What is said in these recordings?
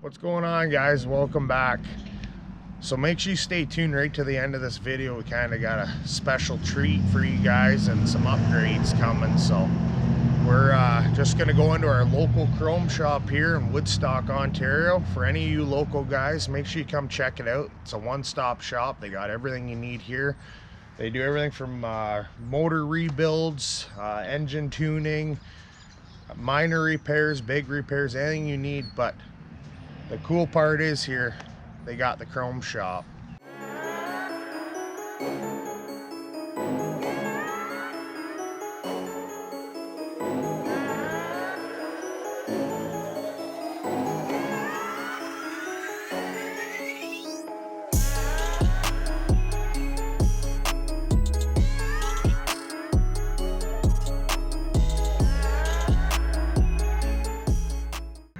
What's going on, guys? Welcome back. So make sure you stay tuned right to the end of this video. We kind of got a special treat for you guys and some upgrades coming. So we're just gonna go into our local chrome shop here in Woodstock, Ontario. For any of you local guys, make sure you come check it out. It's a one-stop shop. They got everything you need here. They do everything from motor rebuilds, engine tuning, minor repairs, big repairs, anything you need. But the cool part is here, they got the chrome shop.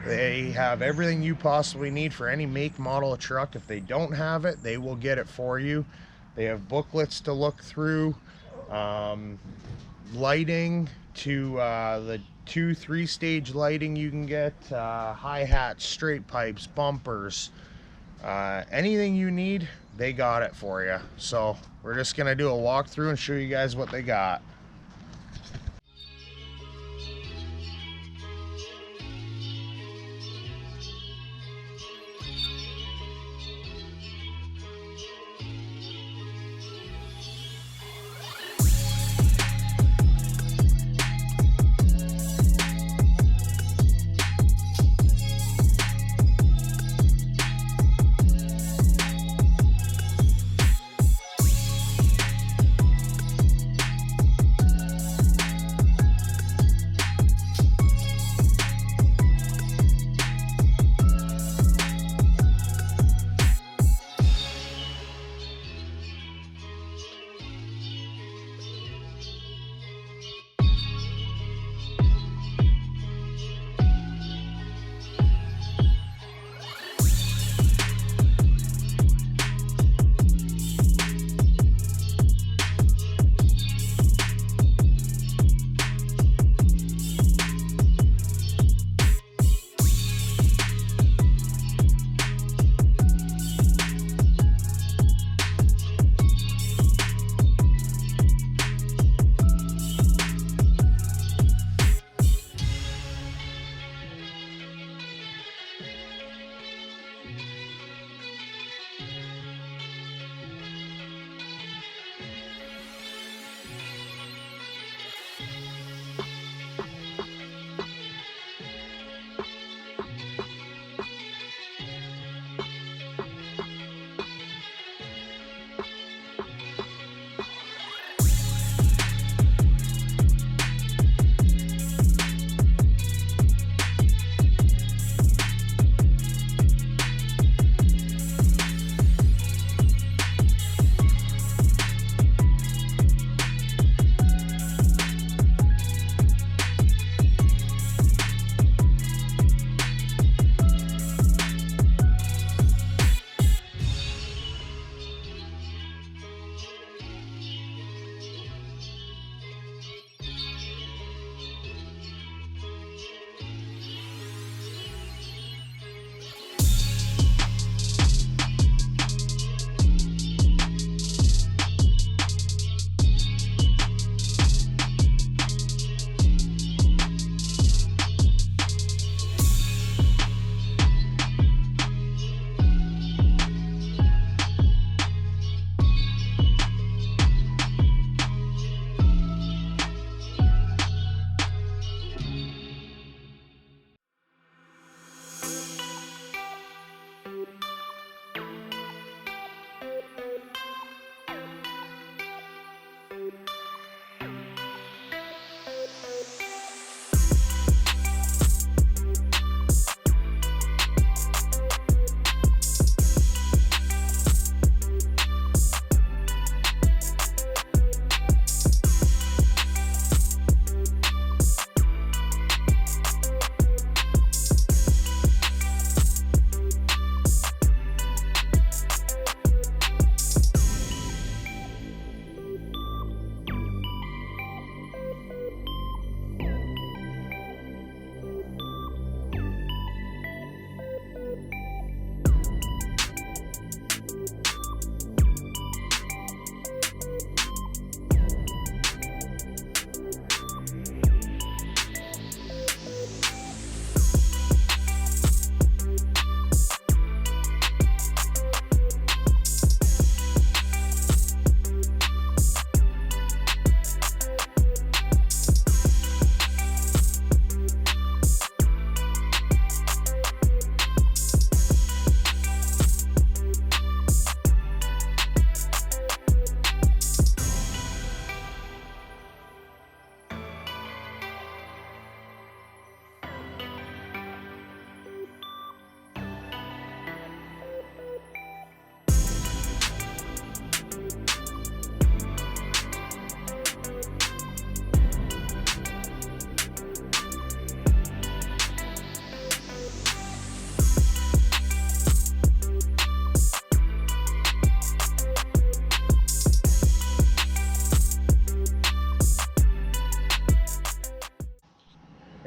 They have everything you possibly need for any make, model of truck. If they don't have it, they will get it for you. They have booklets to look through, lighting to the 2-3 stage lighting you can get, hi-hats, straight pipes, bumpers, anything you need, they got it for you. So we're just gonna do a walkthrough and show you guys what they got.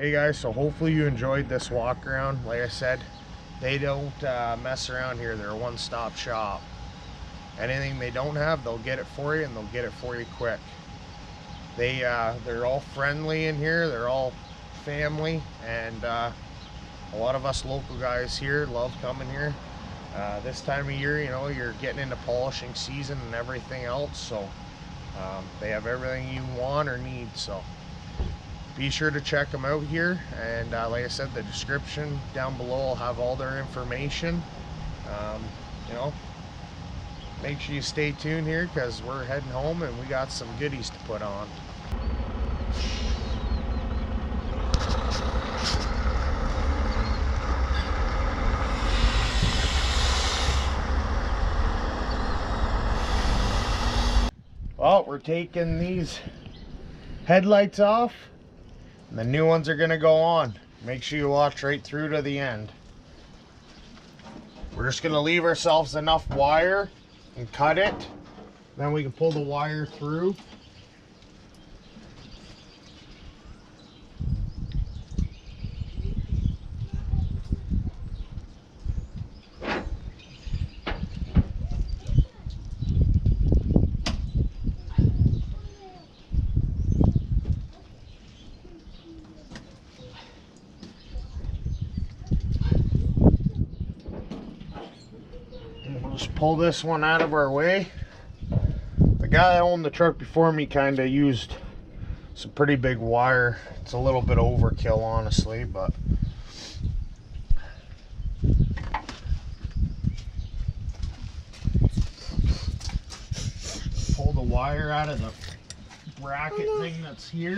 Hey guys, so hopefully you enjoyed this walk around. Like I said, they don't mess around here. They're a one-stop shop. Anything they don't have, they'll get it for you, and they'll get it for you quick. They're all friendly in here. They're all family, and a lot of us local guys here love coming here. This time of year, you know, you're getting into polishing season and everything else, so they have everything you want or need. So be sure to check them out here, and like I said, the description down below will have all their information. You know, make sure you stay tuned here, because we're heading home and we got some goodies to put on. Well, we're taking these headlights off, and the new ones are gonna go on. Make sure you watch right through to the end. We're just gonna leave ourselves enough wire and cut it. Then we can pull the wire through. Just pull this one out of our way. The guy that owned the truck before me kind of used some pretty big wire. It's a little bit overkill, honestly, but pull the wire out of the bracket thing that's here.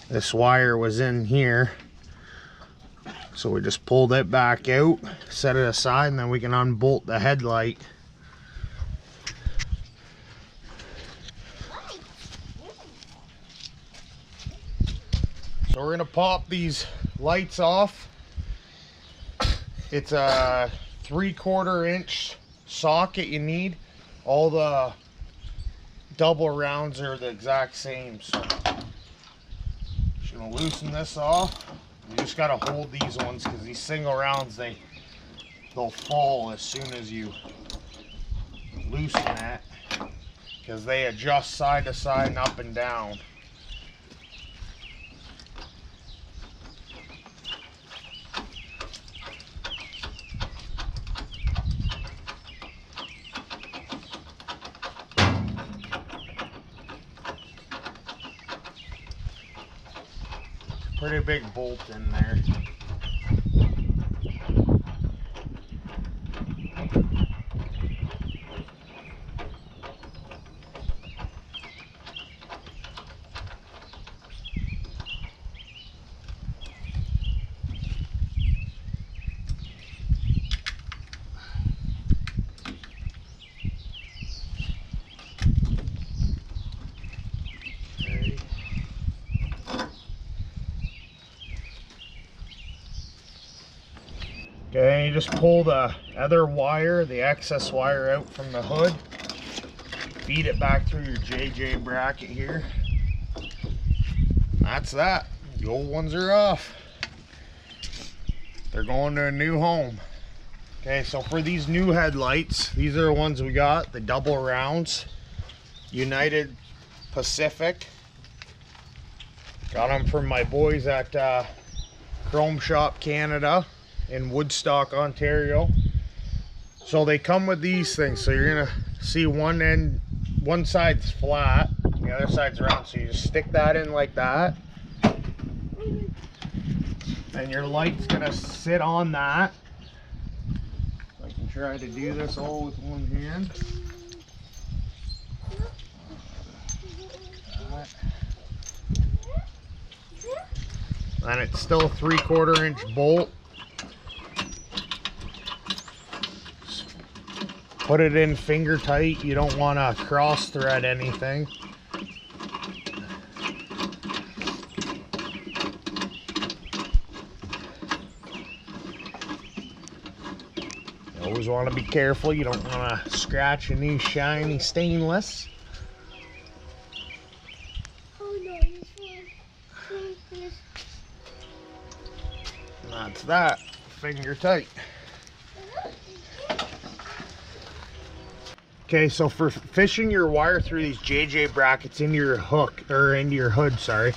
This wire was in here, so we just pulled it back out, set it aside, and then we can unbolt the headlight. So we're gonna pop these lights off. It's a 3/4 inch socket you need. All the double rounds are the exact same, so gonna loosen this off. You just gotta hold these ones, because these single rounds, they'll fall as soon as you loosen it, because they adjust side to side and up and down. Pretty big bolt in there. Okay, you just pull the other wire, the excess wire, out from the hood. Feed it back through your JJ bracket here. That's that. The old ones are off. They're going to a new home. Okay, so for these new headlights, these are the ones we got, the double rounds. United Pacific. Got them from my boys at Chrome Shop Canada in Woodstock, Ontario. So they come with these things, so you're gonna see one end, one side's flat, the other side's round, so you just stick that in like that, and your light's gonna sit on that. I can try to do this all with one hand. And it's still a 3/4 inch bolt. Put it in finger tight. You don't want to cross thread anything. Always want to be careful. You don't want to scratch a new shiny stainless. Oh no, this one. And that's that. Finger tight. Okay, so for fishing your wire through these JJ brackets into your hook, or into your hood, sorry,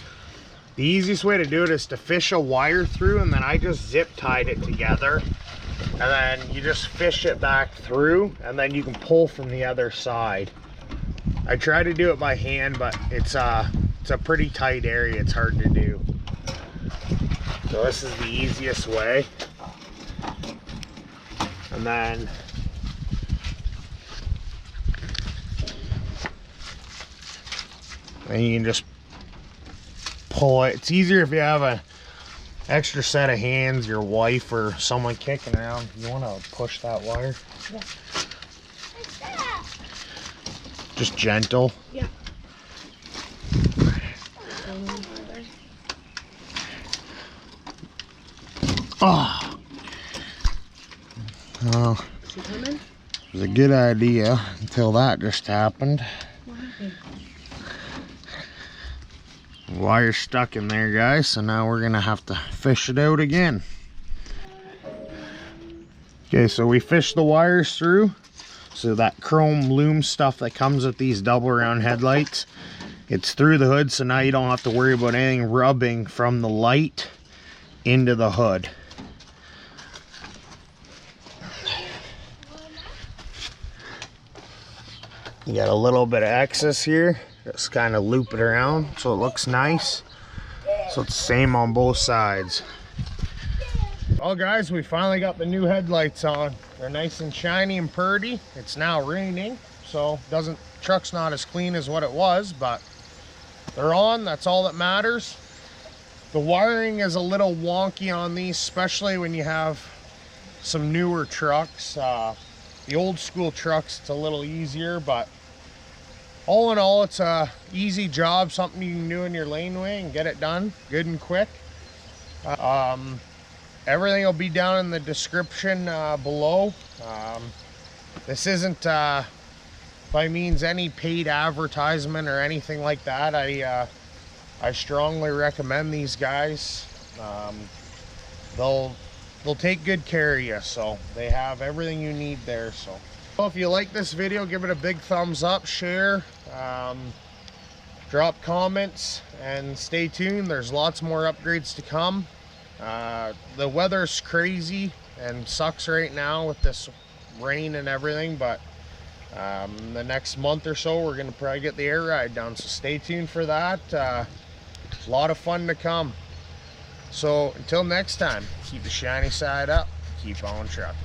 the easiest way to do it is to fish a wire through, and then I just zip tied it together, and then you just fish it back through, and then you can pull from the other side. I try to do it by hand, but it's a pretty tight area. It's hard to do. So this is the easiest way. And then you can just pull it. It's easier if you have a extra set of hands, your wife or someone kicking around. You want to push that wire? Yeah. Just gentle. Yeah. Oh. Well, She coming? it was a good idea until that just happened. What happened? Wire stuck in there, guys, so now we're gonna have to fish it out again. Okay, so we fished the wires through. So that chrome loom stuff that comes with these double round headlights, it's through the hood, so now you don't have to worry about anything rubbing from the light into the hood. You got a little bit of excess here. Just kind of loop it around so it looks nice. So it's the same on both sides. Well guys, we finally got the new headlights on. They're nice and shiny and purty. It's now raining, so truck's not as clean as what it was, but they're on. That's all that matters. The wiring is a little wonky on these, especially when you have some newer trucks. The old school trucks, it's a little easier, but all in all, it's a easy job, something you can do in your laneway and get it done good and quick. Everything will be down in the description below. This isn't by means any paid advertisement or anything like that. I strongly recommend these guys. They'll take good care of you, so they have everything you need there. So if you like this video, give it a big thumbs up, share, drop comments, and stay tuned. There's lots more upgrades to come. The weather's crazy and sucks right now with this rain and everything, but the next month or so we're gonna probably get the air ride done, so stay tuned for that. A lot of fun to come. So until next time, keep the shiny side up, keep on trucking.